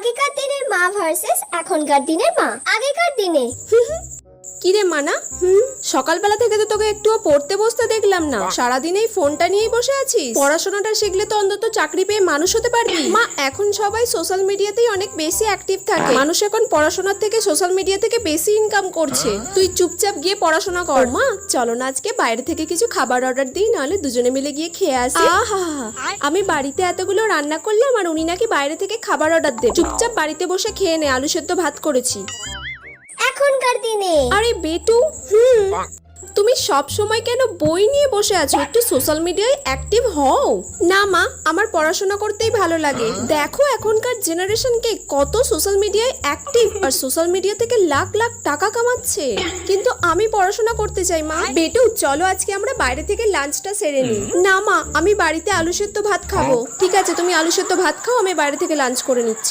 আগেকার দিনের মা ভার্সেস এখনকার দিনের মা। আগেকার দিনে কিরে মানা, সকালবেলা থেকে তো তোকে একটুও পড়তে বসতে দেখলাম না, সারাদিন এই ফোনটা নিয়েই বসে আছিস। পড়াশোনাটা শিখলে তো অন্তত চাকরি পেয়ে মানুষ হতে পারবি। মা, এখন সবাই সোশ্যাল মিডিয়াতেই অনেক বেশি অ্যাক্টিভ থাকে। মানুষ এখন পড়াশোনার থেকে সোশ্যাল মিডিয়া থেকে বেশি ইনকাম করছে। তুই চুপচাপ গিয়ে পড়াশোনা কর। মা, চলো না আজকে বাইরে থেকে কিছু খাবার অর্ডার দিই, নাহলে দুজনে মিলে গিয়ে খেয়ে আসি। আহা, আমি বাড়িতে এতগুলো রান্না করলাম আর উনি নাকি বাইরে থেকে খাবার অর্ডার দেবে। চুপচাপ বাড়িতে বসে খেয়ে নে, আলু সেদ্ধ ভাত করেছি। এখনকার দিনে আরে বেটু, তুমি সব সময় কেন বই নিয়ে বসে আছো? একটু সোশ্যাল মিডিয়ায় অ্যাক্টিভ হও না। মা, আমার পড়াশোনা করতেই ভালো লাগে। দেখো এখনকার জেনারেশনকে কত সোশ্যাল মিডিয়ায় অ্যাক্টিভ, আর সোশ্যাল মিডিয়া থেকে লাখ লাখ টাকা কামাচ্ছে, কিন্তু আমি পড়াশোনা করতে চাই। মা, বেটু চলো আজকে আমরা বাইরে থেকে লাঞ্চটা সেরে নিই। না মা, আমি বাড়িতে আলু সেদ্ধ ভাত খাবো। ঠিক আছে, তুমি আলু সেদ্ধ ভাত খাও, আমি বাইরে থেকে লাঞ্চ করে নিচ্ছি।